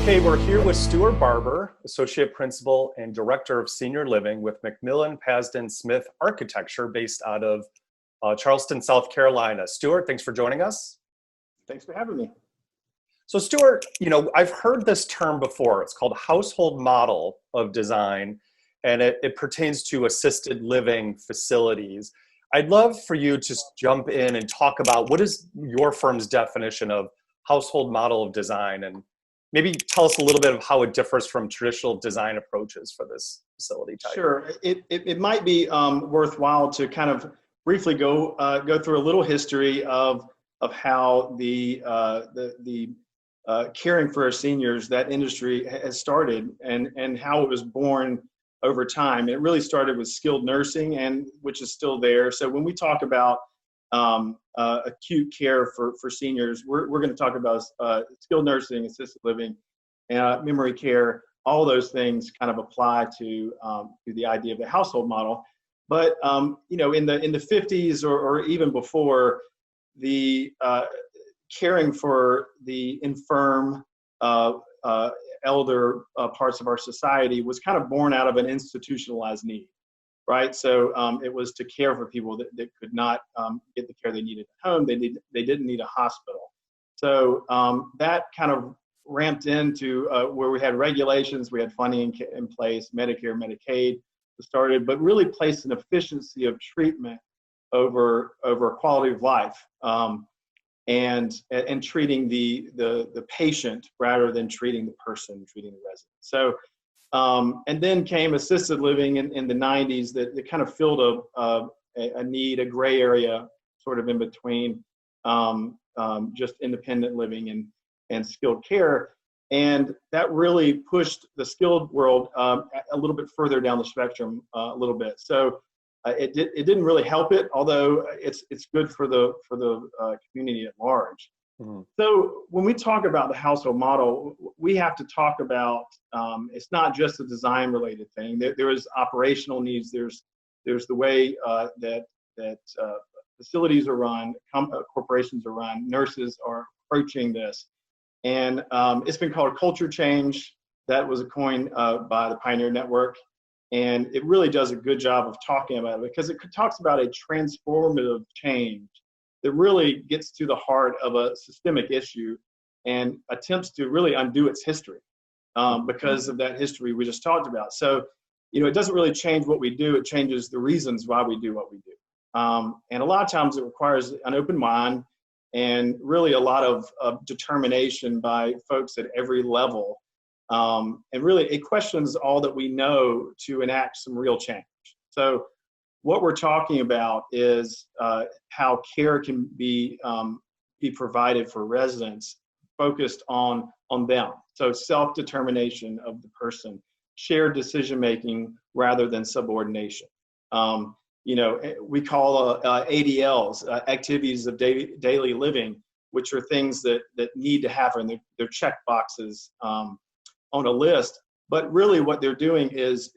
Okay, we're here with Stuart Barber, Associate Principal and Director of Senior Living with McMillan Pazdan Smith Architecture based out of Charleston, South Carolina. Stuart, thanks for joining us. Thanks for having me. So Stuart, I've heard this term before. It's called household model of design, and it pertains to assisted living facilities. I'd love for you to just jump in and talk about what is your firm's definition of household model of design, and maybe tell us a little bit of how it differs from traditional design approaches for this facility type. Sure. It might be worthwhile to kind of briefly go through a little history of how the caring for our seniors, that industry has started, and how it was born over time. It really started with skilled nursing, and which is still there. So when we talk about acute care for seniors, we're going to talk about skilled nursing, assisted living, memory care. All those things kind of apply to the idea of the household model. But in the 50s or even before, the caring for the infirm, elder parts of our society was kind of born out of an institutionalized need. Right, so it was to care for people that could not get the care they needed at home. They didn't need a hospital. So that kind of ramped into where we had regulations, we had funding in place, Medicare, Medicaid started, but really placed an efficiency of treatment over quality of life, and treating the patient rather than treating the person, treating the resident. So. And then came assisted living in the 90s that kind of filled a need, a gray area sort of in between just independent living and skilled care. And that really pushed the skilled world a little bit further down the spectrum a little bit. So it didn't really help it, although it's good for the community at large. Mm-hmm. So when we talk about the household model, we have to talk about it's not just a design related thing. There is operational needs. There's the way that facilities are run, corporations are run, nurses are approaching this, and it's been called culture change. That was a coin by the Pioneer Network, and it really does a good job of talking about it because it talks about a transformative change that really gets to the heart of a systemic issue and attempts to really undo its history because of that history we just talked about. So, it doesn't really change what we do. It changes the reasons why we do what we do. And a lot of times it requires an open mind and really a lot of determination by folks at every level. And really it questions all that we know to enact some real change. So what we're talking about is how care can be provided for residents focused on them. So self-determination of the person, shared decision-making rather than subordination. We call ADLs, activities of daily living, which are things that need to happen. They're check boxes on a list. But really what they're doing is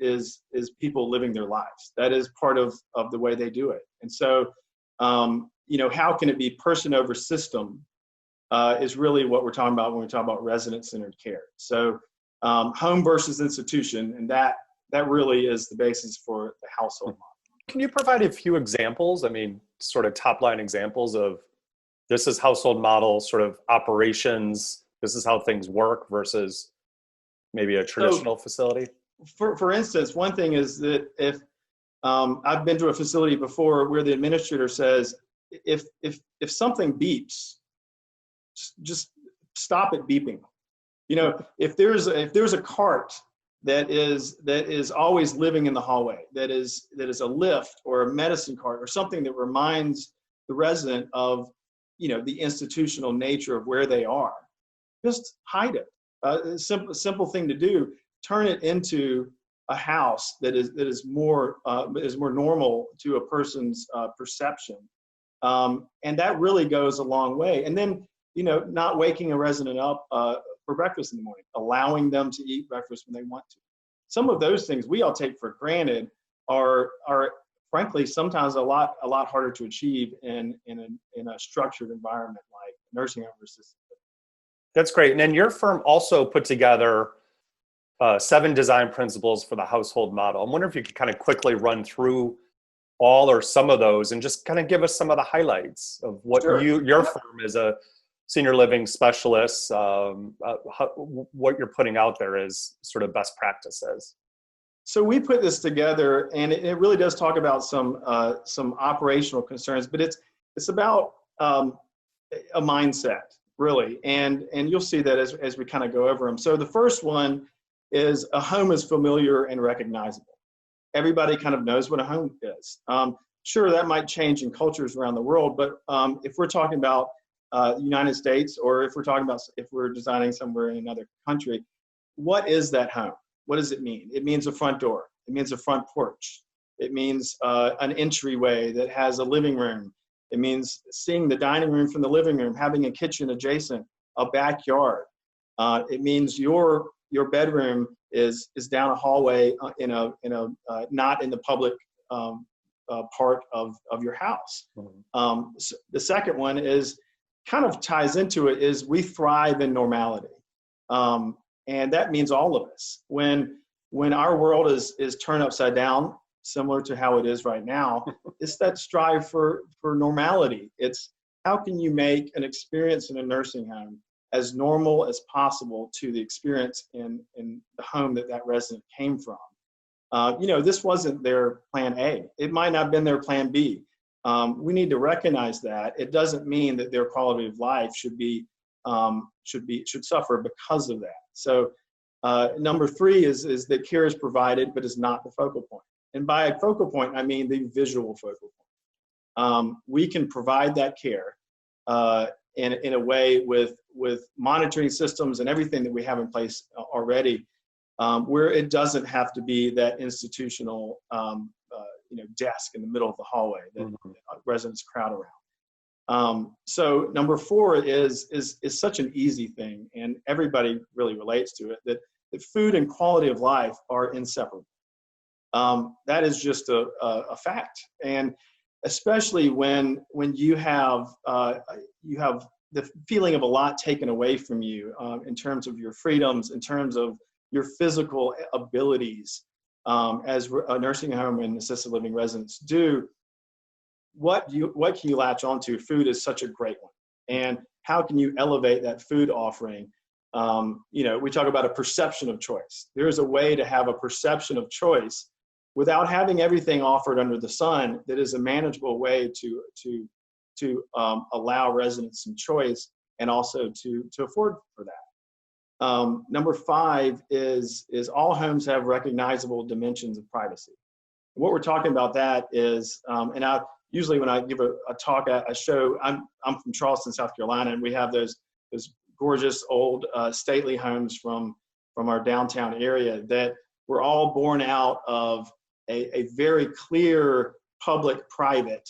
people living their lives. That is part of the way they do it. And so, how can it be person over system is really what we're talking about when we talk about resident-centered care. So home versus institution, and that really is the basis for the household model. Can you provide a few examples? I mean, sort of top-line examples of this is household model, sort of operations, this is how things work versus maybe a traditional facility? For instance, one thing is that if I've been to a facility before where the administrator says, if something beeps, just stop it beeping. If there's a cart that is always living in the hallway, that is a lift or a medicine cart or something that reminds the resident of the institutional nature of where they are, just hide it. Simple thing to do. Turn it into a house that is more normal to a person's perception, and that really goes a long way. And then not waking a resident up for breakfast in the morning, allowing them to eat breakfast when they want to. Some of those things we all take for granted are frankly sometimes a lot harder to achieve in a structured environment like nursing home or assisted living. That's great. And then your firm also put together 7 design principles for the household model. I wonder if you could kind of quickly run through all or some of those and just kind of give us some of the highlights of what Sure. your firm as a senior living specialist, what you're putting out there is sort of best practices. So we put this together, and it really does talk about some operational concerns, but it's about a mindset, really, and you'll see that as we kind of go over them. So the first one is a home is familiar and recognizable. Everybody kind of knows what a home is. Sure, that might change in cultures around the world, but if we're talking about the United States, or if we're designing somewhere in another country, what is that home? What does it mean? It means a front door. It means a front porch. It means an entryway that has a living room. It means seeing the dining room from the living room, having a kitchen adjacent, a backyard. It means your bedroom is down a hallway in a not in the public part of your house. So the second one is kind of ties into it, is we thrive in normality. And that means all of us. When our world is turned upside down, similar to how it is right now, it's that strive for normality. It's how can you make an experience in a nursing home as normal as possible to the experience in the home that resident came from. This wasn't their plan A. It might not have been their plan B. We need to recognize that. It doesn't mean that their quality of life should suffer because of that. So number 3 is that care is provided, but is not the focal point. And by a focal point, I mean the visual focal point. We can provide that care in a way with monitoring systems and everything that we have in place already, where it doesn't have to be that institutional desk in the middle of the hallway that residents crowd around. So number 4 is such an easy thing, and everybody really relates to it, that food and quality of life are inseparable. That is just a fact, and especially when you have the feeling of a lot taken away from you in terms of your freedoms, in terms of your physical abilities, as a nursing home and assisted living residents do. What can you latch onto? Food is such a great one, and how can you elevate that food offering? We talk about a perception of choice. There is a way to have a perception of choice without having everything offered under the sun. That is a manageable way to allow residents some choice, and also to afford for that. Number 5 is all homes have recognizable dimensions of privacy. What we're talking about that is, and usually when I give a talk at a show, I'm from Charleston, South Carolina, and we have those gorgeous old stately homes from our downtown area that were all born out of a very clear public-private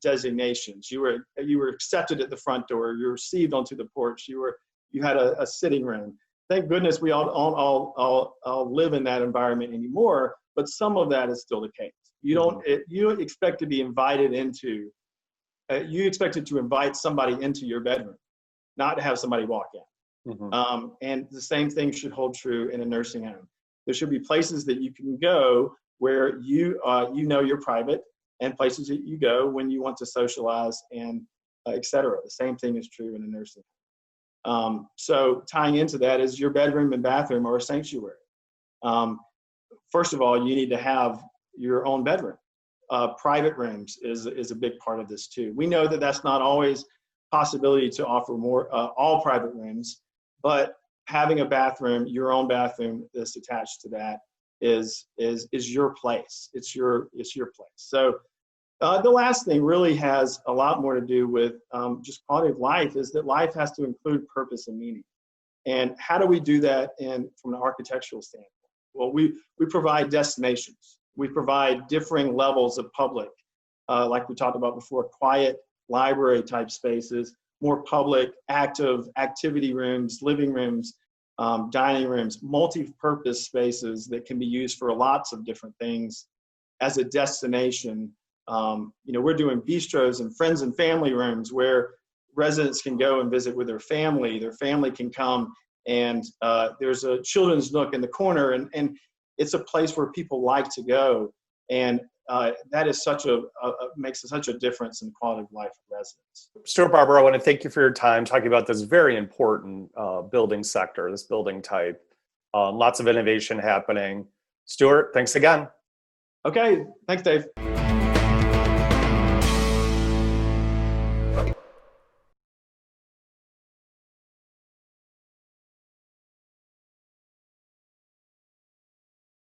designations. You were accepted at the front door. You were received onto the porch. You had a sitting room. Thank goodness we all live in that environment anymore. But some of that is still the case. You expect to be invited into. You expected to invite somebody into your bedroom, not to have somebody walk in. And the same thing should hold true in a nursing home. There should be places that you can go where you're private, and places that you go when you want to socialize, and et cetera. The same thing is true in a nursing home. So tying into that is your bedroom and bathroom are a sanctuary. First of all, you need to have your own bedroom. Private rooms is a big part of this too. We know that that's not always possibility to offer more all private rooms, but having a bathroom, your own bathroom that's attached to that is your place. It's your place. So the last thing really has a lot more to do with just quality of life, is that life has to include purpose and meaning. And how do we do that from an architectural standpoint? Well, we provide destinations. We provide differing levels of public, like we talked about before, quiet library type spaces, more public, active activity rooms, living rooms, dining rooms, multi-purpose spaces that can be used for lots of different things as a destination. We're doing bistros and friends and family rooms where residents can go and visit with their family can come, and there's a children's nook in the corner, and it's a place where people like to go, and that is makes such a difference in the quality of life for residents. Stuart, Barber, I want to thank you for your time talking about this very important building sector, this building type. Lots of innovation happening. Stuart, thanks again. Okay, thanks, Dave.